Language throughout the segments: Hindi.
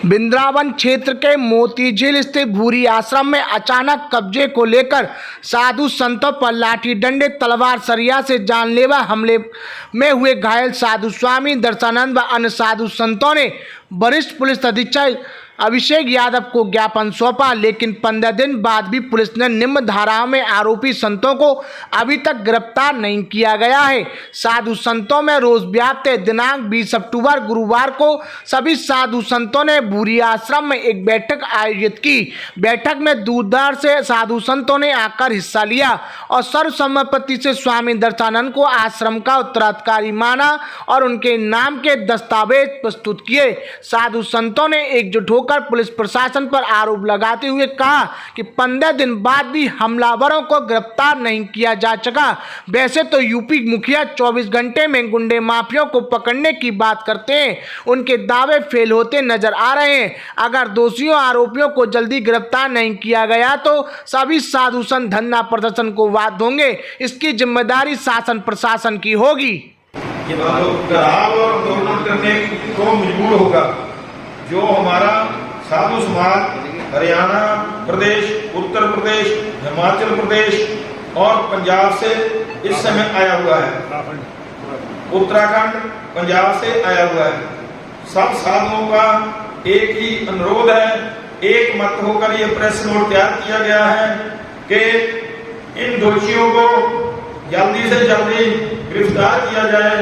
वृंदावन क्षेत्र के मोतीझील स्थित भूरी आश्रम में अचानक कब्जे को लेकर साधु संतों पर लाठी डंडे तलवार सरिया से जानलेवा हमले में हुए घायल साधु स्वामी दर्शनानंद व अन्य साधु संतों ने वरिष्ठ पुलिस अधीक्षक अभिषेक यादव को ज्ञापन सौंपा, लेकिन 15 दिन बाद भी पुलिस ने निम्न धाराओं में आरोपी संतों को अभी तक गिरफ्तार नहीं किया गया है। साधु संतों में रोष व्याप्त दिनांक 20 अक्टूबर गुरुवार को सभी साधु संतों ने भूरी आश्रम में एक बैठक आयोजित की। बैठक में दूर दराज से साधु संतों ने आकर हिस्सा लिया और सर्वसम्मति से स्वामी दर्शनानंद को आश्रम का उत्तराधिकारी माना और उनके नाम के दस्तावेज प्रस्तुत किए। साधु संतों ने एकजुट होकर पुलिस प्रशासन पर आरोप लगाते हुए कहा कि 15 दिन बाद भी हमलावरों को गिरफ्तार नहीं किया जा सका। वैसे तो यूपी मुखिया 24 घंटे में गुंडे माफियों को पकड़ने की बात करते हैं, उनके दावे फेल होते नजर आ रहे हैं। अगर दोषियों आरोपियों को जल्दी गिरफ्तार नहीं किया गया तो सभी साधु संत धरना प्रदर्शन को बाध्य होंगे। इसकी जिम्मेदारी शासन प्रशासन की होगी। ये आंदोलन करने को मजबूर होगा। जो हमारा साधु समाज हरियाणा प्रदेश, उत्तर प्रदेश, हिमाचल प्रदेश और पंजाब से इस समय आया हुआ है, उत्तराखंड पंजाब से आया हुआ है, सब साधुओं का एक ही अनुरोध है, एक मत होकर ये प्रेस नोट तैयार किया गया है कि इन दोषियों को जल्दी से जल्दी गिरफ्तार किया जाए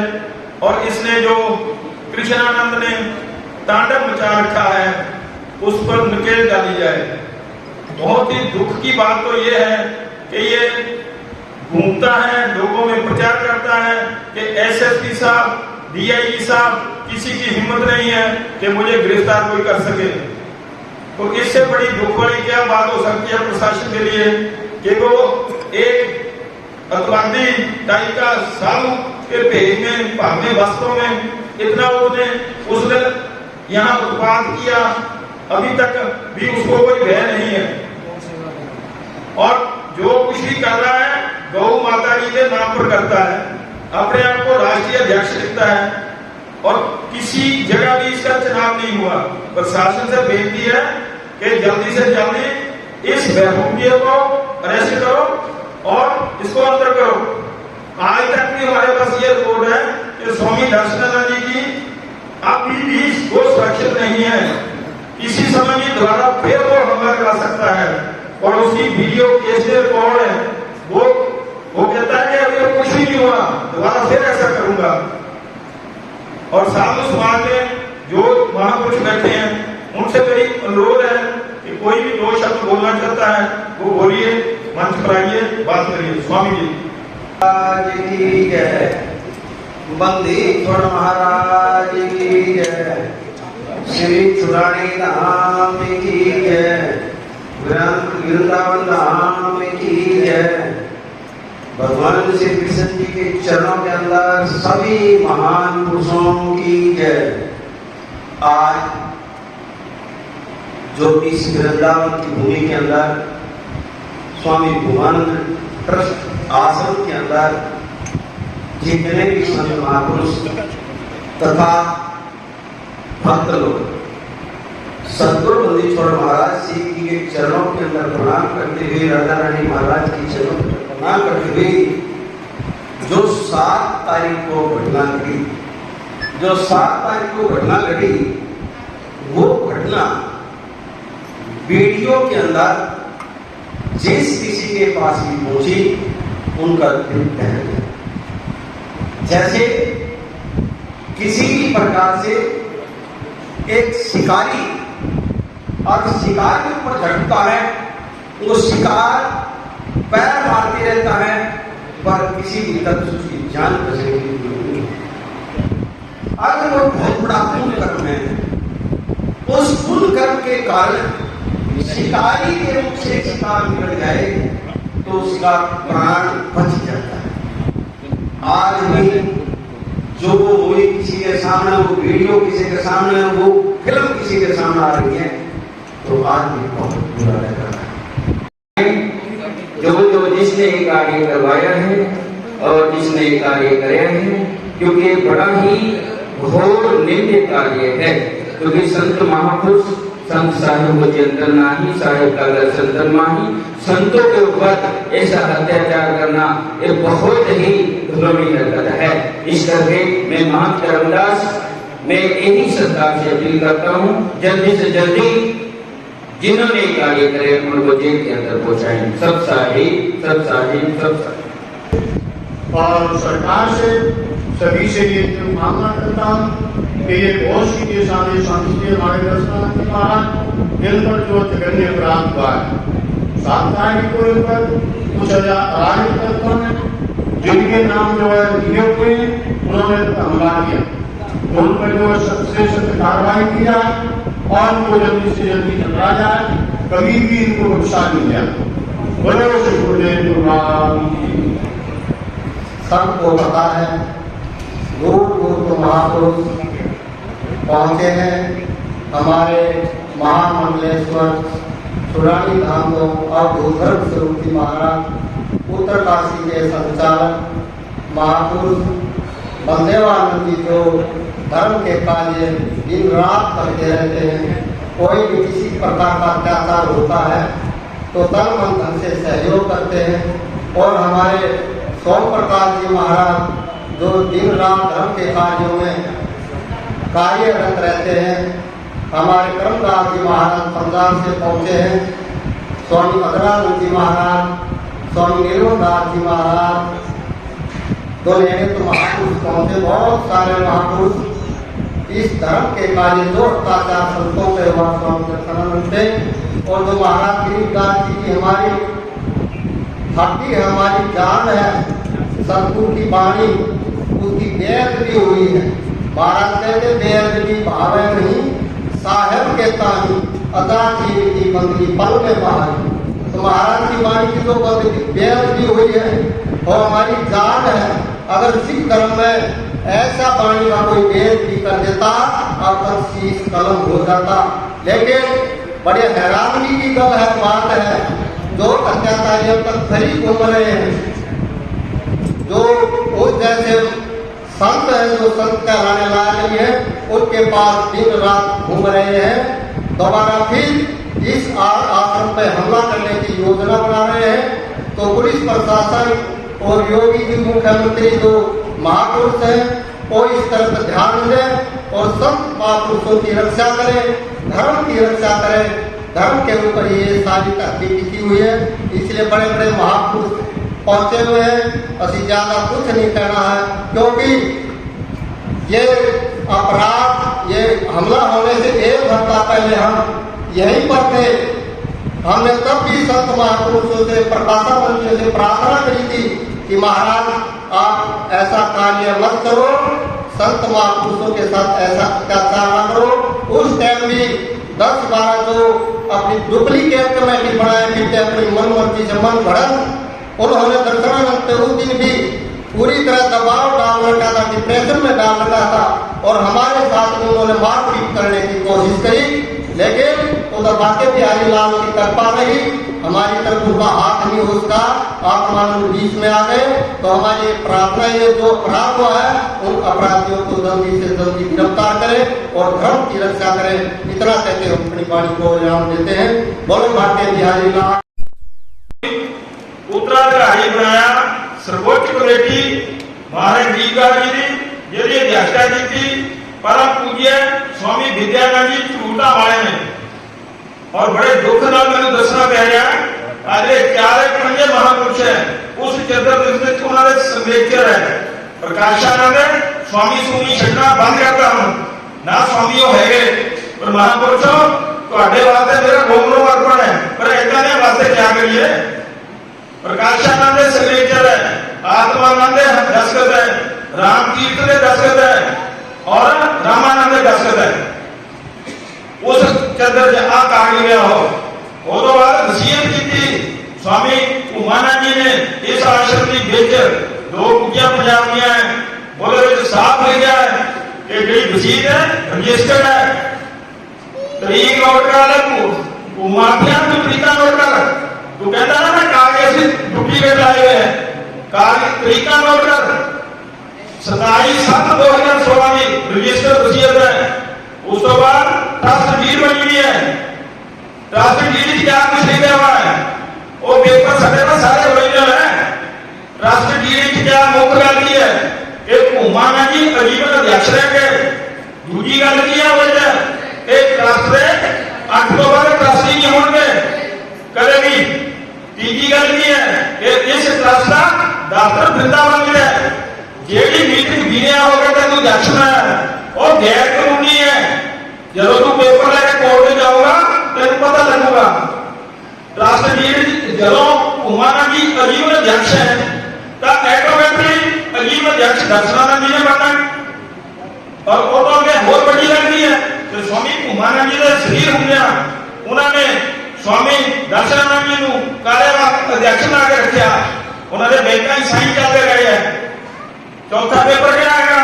और इसने जो कृष्णानंद ने तांडव मचा रखा है उस पर नकेल डाली जाए। बहुत ही दुख की बात तो ये है कि ये घूमता है, लोगों में प्रचार करता है कि एसएसपी साहब, डीआईजी साहब, किसी की हिम्मत नहीं है कि मुझे गिरफ्तार कोई कर सके। तो इससे बड़ी दुख वाली क्या बात हो सकती है प्रशासन के लिए कि वो एक अतवादी टाइप का साधु के भेष में, भागने वस्त्रों में इतना उसने यहाँ उत्पाद किया, अभी तक भी उसको कोई भय नहीं है। और जो कुछ भी कर रहा है गौ माता जी के नाम पर करता है, अपने आप को राष्ट्रीय अध्यक्ष लिखता है और किसी जगह भी इसका चुनाव नहीं हुआ। प्रशासन से बेनती है कि जल्दी से जल्दी इस बेहुकियों को अरेस्ट करो और इसको अंदर करो। आज तक भी हमारे पास ये रिपोर्ट है कि स्वामी दर्शनानंद जी की अभी भी वो सुरक्षित नहीं है। किसी समय भी दोबारा फिर वो हमला करा सकता है और उसकी वीडियो कैसे रिकॉर्ड है, वो कहता है कि अभी कुछ भी नहीं हुआ, दोबारा फिर ऐसा करूंगा। और साधु समाज में जो महापुरुष बैठे हैं उनसे मेरी अनुरोध है कि कोई भी दो शब्द बोलना चाहता है वो बोलिए, मंच पर आइए, बात करिए। स्वामी जी की जय, बंदीश्वर महाराज की जय, श्री चुरानी धाम की जय, वृंदावन धाम की जय। भगवान श्री कृष्ण जी के चरणों के अंदर सभी महान पुरुषों की जय। आज जो इस वृंदावन की भूमि के अंदर स्वामी भगवान ट्रस्ट आश्रम के अंदर जितने भी संत महापुरुष तथा भक्त लोग सदगुरु बंदीश्वर महाराज जी के चरणों के अंदर प्रणाम करते हुए, राधा रानी महाराज के चरणों पर प्रणाम करते हुए जो 7 तारीख को घटना घटी, जो 7 तारीख को घटना घटी, वो घटना वीडियो के अंदर जिस किसी के पास भी पहुंची उनका दिल दहल गया। जैसे किसी भी प्रकार से एक शिकारी और शिकार के ऊपर झटकता है, वो शिकार पैर मारते रहता है पर किसी भी तरह से उसकी जान बचने की जरूरत नहीं। अगर वो बहुत बड़ा पुण्य कर्म है, उस पुण्य कर्म के कारण शिकारी के रूप से शिकार निकल जाए तो उसका प्राण बच जाता है। आज भी जो वो मूवी किसी के सामने, वो वीडियो किसी के सामने, वो फिल्म किसी के सामने आ रही है तो आज भी बहुत बुरा लग रहा है। जो जिसने ये कार्य करवाया है और जिसने ये कार्य कराया है, क्योंकि बड़ा ही घोर निंद कार्य है। क्योंकि संत महापुरुष संत साहिब को चिंतन नाही, साहिब का दर्शन धर्म माही। संतों के ऊपर ऐसा अत्याचार करना ये बहुत ही धर्मी हरकत है। इस करके मैं महंत रामदास मैं यही सरकार से अपील करता हूँ, जल्दी से जल्दी जिन्होंने कार्य करे उनको जेल के अंदर पहुंचाएं। सब साहिब, सब साहिब, सब साहिब। और सरकार से सभी से ये मांगना करता हूँ कि ये घोषी के सामने संसदीय मार्गदर्शन के महाराज इन पर जो जघन्य अपराध हुआ है साप्ताहिक को लेकर कुछ अराजक तत्वों ने जिनके नाम जो है दिए हुए उन्होंने हमला किया, तो उन पर जो सख्त से सख्त कार्रवाई की जाए और उनको जल्दी से जल्दी पकड़ा जाए, कभी भी इनको बख्शा नहीं जाए। बड़े से गुरुदेव सबको पता है, दूर दूर तो महापुरुष पहुंचे हैं। हमारे महामंडलेश्वर चुरानी धाम को अवधूधर्म स्वरूप जी महाराज उत्तरकाशी के संचालक महापुरुष बलदेवानंद जी जो धर्म के कार्य दिन रात करते रहते हैं। कोई भी किसी प्रकार का अत्याचार होता है तो तन मन धन से सहयोग करते हैं। और हमारे सोम प्रकाश जी महाराज जो दिन रात धर्म के कार्यों में कार्यरत रहते हैं। हमारे करमदास जी महाराज पंजाब से पहुँचे हैं। स्वामी मधुरानंद जी महाराज, स्वामी नीलोदास जी महाराज, दो तो महापुरुष पहुँचे। बहुत सारे महापुरुष इस धर्म के कार्य जो अत्याचार संतों पे हुआ स्वामी दर्शनानंद पे, और जो महाराज गिरिदास जी की हमारी हड्डी है, हमारी जान है, सतगुरु की वाणी उसकी बेद भी हुई है। महाराज कहते बेद भी भावे नहीं, साहेब के ताही अदा जीव की बंदगी पल में बहाई। तो महाराज की वाणी की तो बंदगी बेद भी हुई है और हमारी जान है। अगर सिख धर्म में ऐसा वाणी का कोई भेद भी कर देता अब तक शीश कलम हो जाता। लेकिन बड़े हैरानगी की बात है, जो अत्याचारी अब तक खरी घूम रहे हैं, जो उस जैसे संत है जो संत कहलाने लायक है, उनके पास दिन रात घूम रहे हैं। दोबारा फिर इस आश्रम पे हमला करने की योजना बना रहे हैं। तो पुलिस प्रशासन और योगी जी मुख्यमंत्री जो महापुरुष हैं वो इस तरफ ध्यान दें और संत महापुरुषों की रक्षा करें, धर्म की रक्षा करें। धर्म के ऊपर ये सारी तहकीक की हुई है, इसलिए बड़े बड़े महापुरुष पहुंचे हुए हैं। असि ज्यादा कुछ नहीं कहना है, क्योंकि ये अपराध, ये हमला होने से एक हफ्ता पहले हम यहीं पर थे। हमने तब भी संत महापुरुषों से, प्रकाशा मंत्री से प्रार्थना करी थी कि महाराज आप ऐसा कार्य मत करो, संत महापुरुषों के साथ ऐसा अत्याचार न करो। उस टाइम भी 10-12 जो अपनी डुप्लीकेट कमेटी बनाए थे अपनी मन मर्जी से मन भड़क, उन्होंने दर्शनानंद पे उस दिन भी पूरी तरह दबाव डाल रखा था, डिप्रेशन में डाल रखा था और हमारे साथ में उन्होंने मारपीट करने की कोशिश करी। लेकिन उधर बाके बिहारी लाल की कृपा रही, हमारी तरफ उनका हाथ नहीं उसका, आत्मानंद बीच में आ गए। तो हमारी प्रार्थना ये जो अपराध हुआ है उन अपराधियों को जल्दी से जल्दी गिरफ्तार करें और धर्म की रक्षा करें। इतना कहते हम अपनी वाणी को इनाम देते हैं। बोलो बाके बिहारी लाल। उत्तराधिकारी बनाया सर्वोच्च कमेटी महाराज गिरिदास जी ने, यदि अध्यक्षता की थी परम पूज्य स्वामी विद्यानंद जी चूटा वाले ने। और बड़े दुख नाल मैंने दसना पै रहा आज 4 महापुरुष है उस चतुर्दश उन्होंने संवेचर है प्रकाशानंद स्वामी सुनी छड़ना बंद करता हूं ना स्वामी वो है पर महापुरुषों ਤੁਹਾਡੇ वास्ते मेरा घूमनो अर्पण है, पर ऐसा ने वास्ते क्या करिए। प्रकाशानंद संवेचर है, आत्मानंद दस्तखत है, राम तीर्थ ने दस्तखत है और रामानंद दस्तखत है। उस चंद्र से आ कागज गया हो और बाद वसीयत की थी स्वामी उमानंद जी ने इस आश्रम की बेच 2 कुटियां पंजाबियां है बोले साफ लिखा है कि जी वसीयत है रजिस्टर्ड है। तरीक नोट कर माफिया तू तरीका नोट कर, तू कहता ना मैं कागज डुप्लीकेट लाए हुए हैं, कागज तरीका नोट कर 27/7/2016 में रजिस्टर वसीयत है उस तो बाद ट्रस्ट डीड बनी हुई है। ट्रस्ट डीड क्या कुछ लिखा हुआ है वो पेपर साढ़े में सारे ओरिजिनल है। ट्रस्ट डीड क्या मुख्य गल की है कि भूमा ने जी अजीबन अध्यक्ष रह गए। दूजी गल की है वो ट्रस्ट के 8 तो बाद ट्रस्टी नहीं होंगे कदे भी। तीजी गल की है कि इस ट्रस्ट का दफ्तर वृंदावन है। जेडी मीटिंग गिनिया होगा तेन अध्यक्ष में वो गैर कानूनी है। जो तू पेपर लेके कोर्ट में जाऊगा तेन पता लगेगा। ट्रस्ट डीड जो भूमाना जी अजीब अध्यक्ष है तो ऑटोमेटिकली अजीब अध्यक्ष दर्शनानंद जी ने बनना और वो तो हमें बहुत बड़ी लगती है कि स्वामी भूमानंद जी के शरीर होंगे उन्होंने स्वामी दर्शनानंद जी को कार्यवाहक अध्यक्ष बना के रखा। उन्होंने बैंकों की साइन चलते रहे हैं। चौथा पेपर क्या आएगा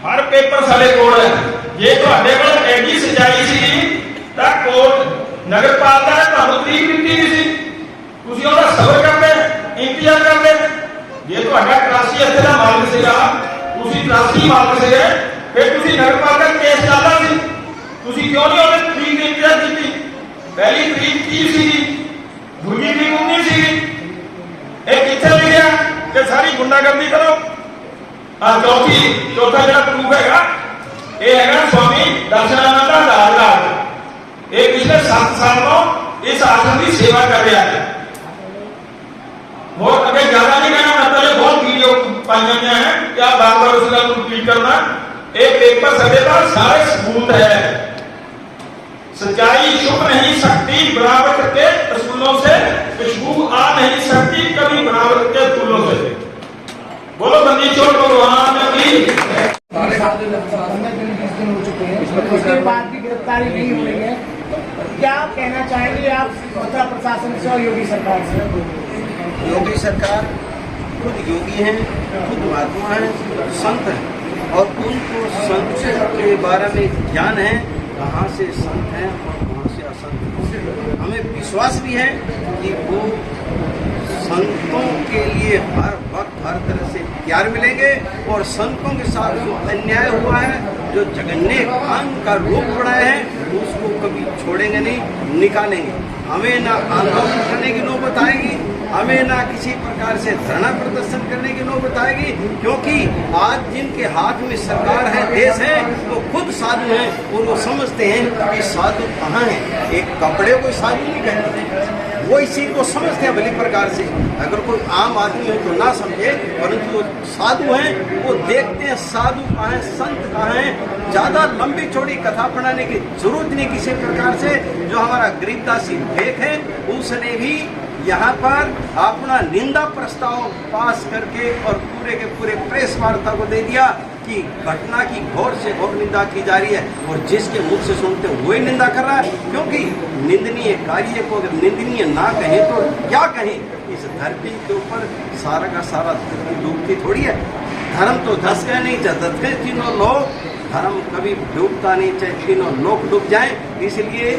हर पेपर साढ़े कोल है। जे तुहाडे कोल एडी सच्चाई सी तां कोर्ट नगरपालिका ने तुहानूं तरीक दित्ती नहीं सी। तुसीं ओहदा सबर करदे इंतजार करदे। जे तुहाडा ट्रस्टी इत्थे दा मालक सीगा तुसीं ट्रस्टी मालक सीगे फिर तुसीं नगरपालिका केस चलदा सी तुसीं क्यों नहीं ओहदे तरीक दी इंतजार कीती। पहली तरीक की सीगी दूजी तरीक 19 सीगी। ਇਹ ਕਿੱਥੇ ਲਿਖਿਆ ਕਿ ਸਾਰੀ ਗੁੰਡਾਗਰਦੀ ਕਰੋ। चौथा जो प्रूफ है ये है स्वामी दर्शनानंद का आधार कार्ड। ये पिछले 7 साल तो इस आश्रम की सेवा कर रहा है। और अगर ज्यादा नहीं कहना मैं पहले बहुत वीडियो पाई हुई है क्या बार बार उस गल को रिपीट करना। एक पेपर सदे का सारे सबूत है। सच्चाई छुप नहीं सकती बनावट के रसूलों से, खुशबू आ नहीं सकती कभी बनावट के फूलों से। बोलो बंदी छोड़ भगवान की। 15 दिन 20 दिन हो चुके हैं उसके बाद भी गिरफ्तारी नहीं हो रही है तो क्या कहना चाहेंगे आप मथुरा प्रशासन से और योगी सरकार से। योगी सरकार खुद योगी हैं, खुद महात्मा हैं, संत हैं और उनको संत के बारे में ज्ञान है कहाँ से संत हैं और कहाँ से असंत हैं। हमें विश्वास भी है कि वो संतों के लिए हर वक्त हर तरह से प्यार मिलेंगे और संतों के साथ जो अन्याय हुआ है जो जघन्य काम का रूप बढ़ाया है उसको कभी छोड़ेंगे नहीं, निकालेंगे। हमें ना आंदोलन करने की नौबत आएगी, हमें ना किसी प्रकार से धरना प्रदर्शन करने की नौबत आएगी क्योंकि आज जिनके हाथ में सरकार है, देश है, वो खुद साधु हैं और वो समझते हैं कि साधु कहाँ है। एक कपड़े को साधु नहीं कहते, वो इसी को समझते हैं भली प्रकार से। अगर कोई आम आदमी हो तो ना समझे, परंतु वो साधु हैं, वो देखते हैं साधु कहाँ है, संत कहाँ है। ज्यादा लंबी चौड़ी कथा पढ़ाने की जरूरत नहीं किसी प्रकार से। जो हमारा गरीबदासी फेक है उसने भी यहाँ पर अपना निंदा प्रस्ताव पास करके और पूरे के पूरे प्रेस वार्ता को दे दिया कि घटना की घोर से घोर निंदा की जा रही है और जिसके मुख से सुनते वही निंदा कर रहा है। क्योंकि निंदनीय कार्य को अगर निंदनीय ना कहें तो क्या कहें। इस धरती के ऊपर सारा का सारा धरती डूबती थोड़ी है। धर्म तो धस गए नहीं चाहे धस गए तीनों लोग, धर्म कभी डूबता नहीं चाहे तीनों लोग डूब जाए। इसलिए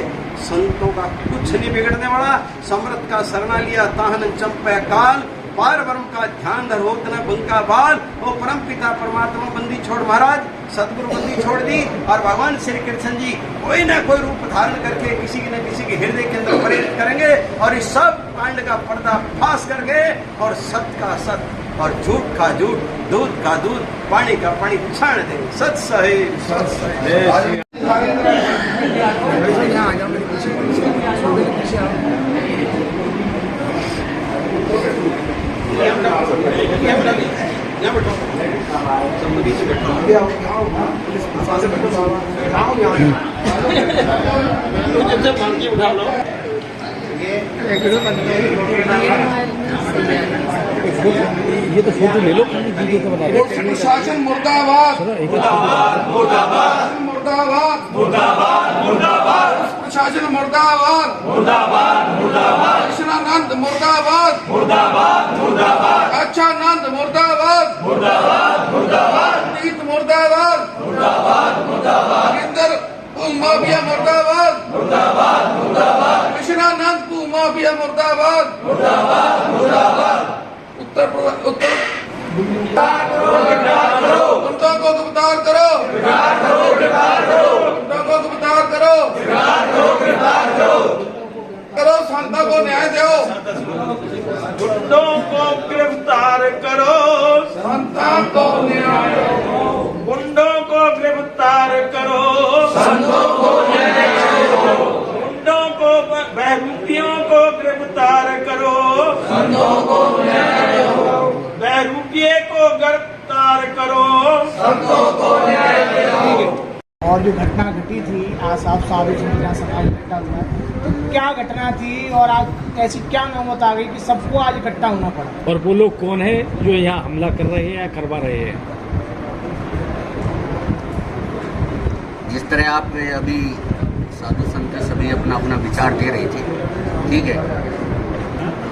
संतों का कुछ नहीं बिगड़ने वाला। समृत का शरणा लिया ताहन चंपे काल, पार ब्रह्म का ध्यान धर होत न बंका बाल। वो परम पिता परमात्मा बंदी छोड़ महाराज, सदगुरु बंदी छोड़ दी और भगवान श्री कृष्ण जी कोई ना कोई रूप धारण करके किसी न किसी के हृदय के अंदर प्रेरित करेंगे और इस सब कांड का पर्दा फाश करके और सत्य का सत्य और झूठ का झूठ, दूध का दूध, पानी का पानी छाण देंगे। सत सहे सत सहे। उठा लो ये तो फोटो ले लो, वीडियो तो बना लो। प्रशासन मुर्दाबाद मुर्दाबाद मुर्दाबाद मुर्दाबाद मुर्दाबाद मुर्दाबाद प्रशासन मुर्दाबाद मुर्दाबाद मुर्दाबाद कृष्णानंद मुर्दाबाद मुर्दाबाद मुर्दाबाद अच्छानंद मुर्दाबाद मुर्दाबाद मुर्दाबाद नीत मुर्दाबाद मुर्दाबाद मुर्दाबाद इंदर माफिया मुर्दाबाद मुर्दाबाद मुर्दाबाद कृष्णानंद को माफिया मुर्दाबाद मुर्दाबाद मुर्दाबाद उत्तर गुंडों को गिरफ्तार करो, गुंडों को गिरफ्तार करो, करो, संतों को न्याय दो, गुंडों को गिरफ्तार करो, संतों को न्याय दो, गुंडों को गिरफ्तार करो, संतों को न्याय दो, गुंडों को बहरूपियों को गिरफ्तार करो, संतों को न्याय दो, बहरूपिये को गिरफ्तार करो, संतों को न्याय दो। और जो घटना घटी थी आज आप सारे समाज इकट्ठा हुआ है, तो क्या घटना थी और आज ऐसी क्या नौबत आ गई कि सबको आज इकट्ठा होना पड़ा? और वो लोग कौन है जो यहाँ हमला कर रहे हैं या करवा रहे हैं? जिस तरह आप अभी साधु संत सभी अपना अपना विचार दे रही थी, ठीक है,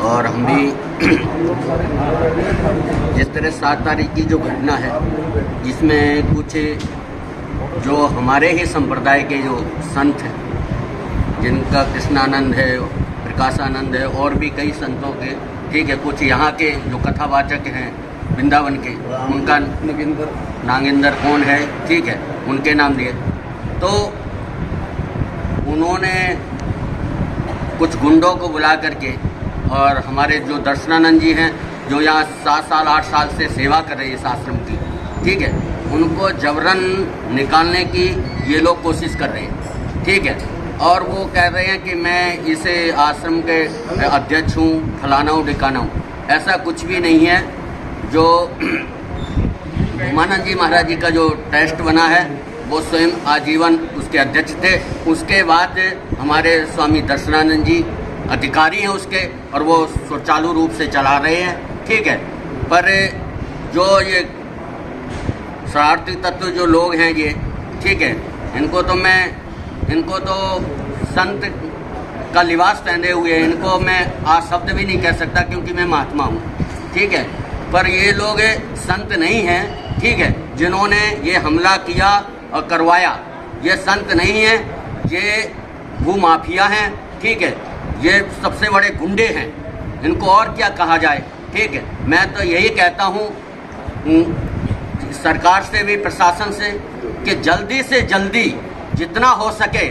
और हम भी जिस तरह 7 तारीख की जो घटना है जिसमें कुछ जो हमारे ही संप्रदाय के जो संत हैं जिनका कृष्णानंद है, प्रकाशानंद है और भी कई संतों के, ठीक है, कुछ यहाँ के जो कथावाचक हैं वृंदावन के, उनका नागेंद्र कौन है, ठीक है, उनके नाम लिए, तो उन्होंने कुछ गुंडों को बुला करके और हमारे जो दर्शनानंद जी हैं जो यहाँ 7 साल 8 साल से सेवा कर रहे हैं इस आश्रम की, ठीक है, उनको जबरन निकालने की ये लोग कोशिश कर रहे हैं, ठीक है, और वो कह रहे हैं कि मैं इसे आश्रम के अध्यक्ष हूँ, फलाना हूँ, ढिकाना हूँ। ऐसा कुछ भी नहीं है। जो उमानंद जी महाराज जी का जो ट्रस्ट बना है वो स्वयं आजीवन उसके अध्यक्ष थे। उसके बाद हमारे स्वामी दर्शनानंद जी अधिकारी हैं उसके, और वो सुचारू रूप से चला रहे हैं, ठीक है। पर जो ये शरारती तत्व जो लोग हैं ये, ठीक है, इनको तो संत का लिबास पहने हुए हैं, इनको मैं आज शब्द भी नहीं कह सकता क्योंकि मैं महात्मा हूँ, ठीक है। पर ये लोग संत नहीं हैं, ठीक है, जिन्होंने ये हमला किया और करवाया, ये संत नहीं हैं, ये भूमाफिया हैं, ठीक है, ये सबसे बड़े गुंडे हैं, इनको और क्या कहा जाए, ठीक है। मैं तो यही कहता हूँ सरकार से भी, प्रशासन से, कि जल्दी से जल्दी जितना हो सके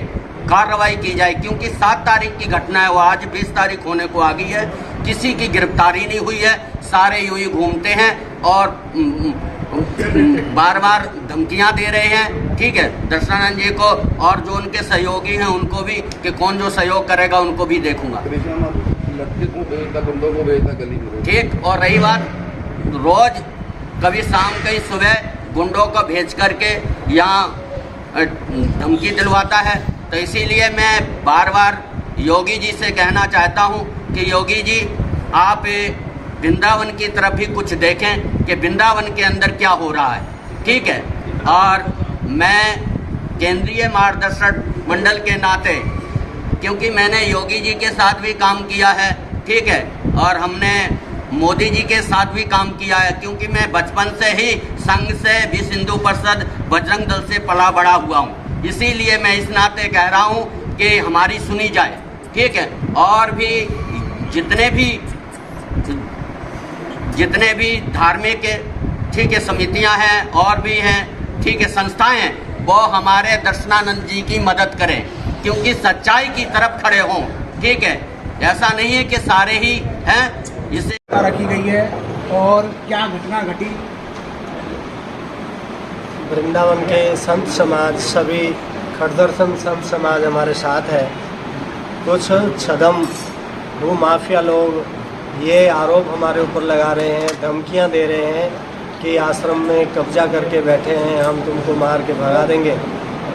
कार्रवाई की जाए, क्योंकि 7 तारीख की घटना है, वो आज 20 तारीख होने को आ गई है, किसी की गिरफ्तारी नहीं हुई है, सारे यूं ही घूमते हैं और बार बार धमकियां दे रहे हैं, ठीक है, दर्शनानंद जी को, और जो उनके सहयोगी हैं उनको भी, कि कौन जो सहयोग करेगा उनको भी देखूंगा, ठीक। और रही बात, रोज कभी शाम कभी सुबह गुंडों को भेज करके यहाँ धमकी दिलवाता है, तो इसीलिए मैं बार बार योगी जी से कहना चाहता हूँ कि योगी जी आप वृंदावन की तरफ भी कुछ देखें कि वृंदावन के अंदर क्या हो रहा है, ठीक है। और मैं केंद्रीय मार्गदर्शक मंडल के नाते, क्योंकि मैंने योगी जी के साथ भी काम किया है, ठीक है, और हमने मोदी जी के साथ भी काम किया है, क्योंकि मैं बचपन से ही संघ से, विश्व हिंदू परिषद, बजरंग दल से पला बड़ा हुआ हूँ, इसीलिए मैं इस नाते कह रहा हूँ कि हमारी सुनी जाए, ठीक है। और भी जितने भी धार्मिक, ठीक है, समितियां हैं और भी हैं, ठीक है, संस्थाएं हैं, वो हमारे दर्शनानंद जी की मदद करें, क्योंकि सच्चाई की तरफ खड़े हों, ठीक है। ऐसा नहीं है कि सारे ही हैं, इसे रखी गई है। और क्या घटना घटी? वृंदावन के संत समाज, सभी खड़दर्शन संत समाज हमारे साथ है। कुछ छदम भूमाफिया लोग ये आरोप हमारे ऊपर लगा रहे हैं, धमकियां दे रहे हैं कि आश्रम में कब्जा करके बैठे हैं, हम तुमको मार के भगा देंगे।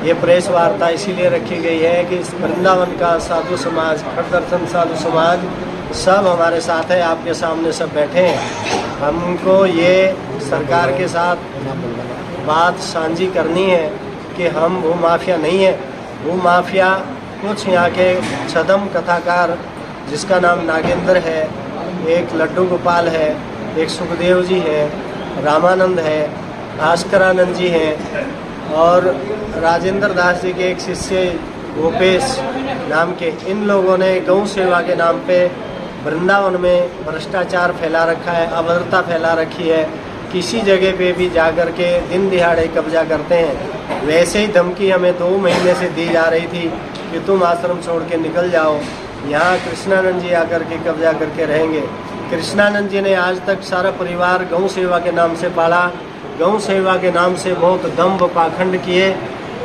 ये प्रेस वार्ता इसीलिए रखी गई है कि वृंदावन का साधु समाज, खड़दर्शन साधु समाज सब हमारे साथ है, आपके सामने सब बैठे हैं। हमको ये सरकार के साथ बात साझी करनी है कि हम भूमाफिया नहीं है। भूमाफिया कुछ यहाँ के छदम कथाकार, जिसका नाम नागेंद्र है, एक लड्डू गोपाल है, एक सुखदेव जी हैं, रामानंद है, भास्करानंद जी हैं, और राजेंद्र दास जी के एक शिष्य गोपेश नाम के, इन लोगों ने गौ सेवा के नाम पे वृंदावन में भ्रष्टाचार फैला रखा है, अभद्रता फैला रखी है किसी जगह पे भी जाकर के दिन दिहाड़े कब्जा करते हैं। वैसे ही धमकी हमें 2 महीने से दी जा रही थी कि तुम आश्रम छोड़ के निकल जाओ, यहाँ कृष्णानंद जी आकर के कब्जा करके रहेंगे। कृष्णानंद जी ने आज तक सारा परिवार गौ सेवा के नाम से पाला, गौ सेवा के नाम से बहुत दंभ पाखंड किए।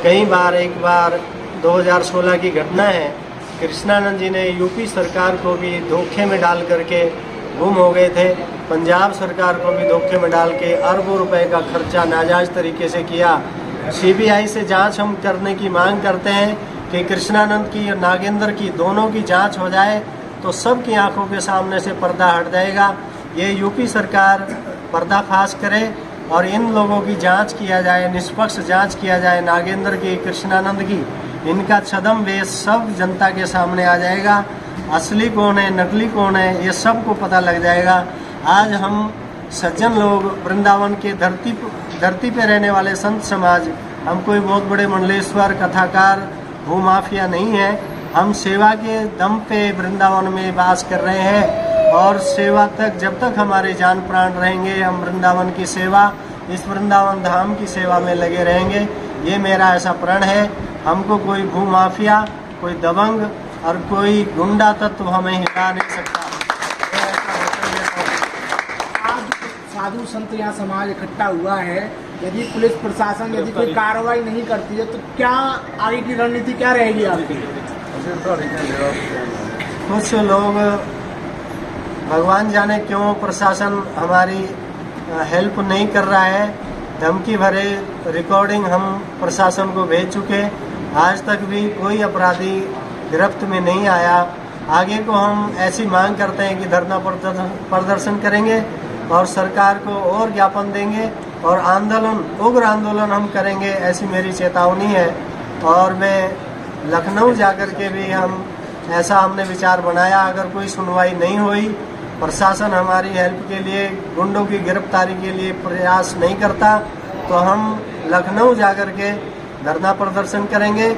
कई बार, एक बार 2016 की घटना है, कृष्णानंद जी ने यूपी सरकार को भी धोखे में डाल करके गुम हो गए थे। पंजाब सरकार को भी धोखे में डाल के अरबों रुपए का खर्चा नाजायज तरीके से किया। सीबीआई से जांच हम करने की मांग करते हैं कि कृष्णानंद की और नागेंद्र की दोनों की जांच हो जाए तो सबकी आंखों के सामने से पर्दा हट जाएगा। ये यूपी सरकार पर्दाफाश करे और इन लोगों की जांच किया जाए, निष्पक्ष जांच किया जाए। नागेंद्र की, कृष्णानंद की, इनका छदम वेश सब जनता के सामने आ जाएगा। असली कौन है, नकली कौन है, ये सबको पता लग जाएगा। आज हम सज्जन लोग वृंदावन के धरती पे रहने वाले संत समाज, हम कोई बहुत बड़े मंडलेश्वर, कथाकार, भूमाफिया नहीं है। हम सेवा के दम पे वृंदावन में वास कर रहे हैं और सेवा तक, जब तक हमारे जान प्राण रहेंगे, हम वृंदावन की सेवा, इस वृंदावन धाम की सेवा में लगे रहेंगे। ये मेरा ऐसा प्रण है। हमको कोई भूमाफिया, कोई दबंग और कोई गुंडा तत्व हमें हिला नहीं सकता। आज साधु संत यहाँ समाज इकट्ठा हुआ है, यदि पुलिस प्रशासन यदि कोई कार्रवाई नहीं करती है तो क्या आगे की रणनीति क्या रहेगी आपकी? कुछ लोग, भगवान जाने क्यों प्रशासन हमारी हेल्प नहीं कर रहा है, धमकी भरे रिकॉर्डिंग हम प्रशासन को भेज चुके, आज तक भी कोई अपराधी गिरफ्त में नहीं आया। आगे को हम ऐसी मांग करते हैं कि धरना प्रदर्शन करेंगे और सरकार को और ज्ञापन देंगे और आंदोलन, उग्र आंदोलन हम करेंगे, ऐसी मेरी चेतावनी है। और मैं लखनऊ जाकर के भी हम ऐसा हमने विचार बनाया, अगर कोई सुनवाई नहीं हुई, प्रशासन हमारी हेल्प के लिए, गुंडों की गिरफ्तारी के लिए प्रयास नहीं करता, तो हम लखनऊ जाकर के धरना प्रदर्शन करेंगे।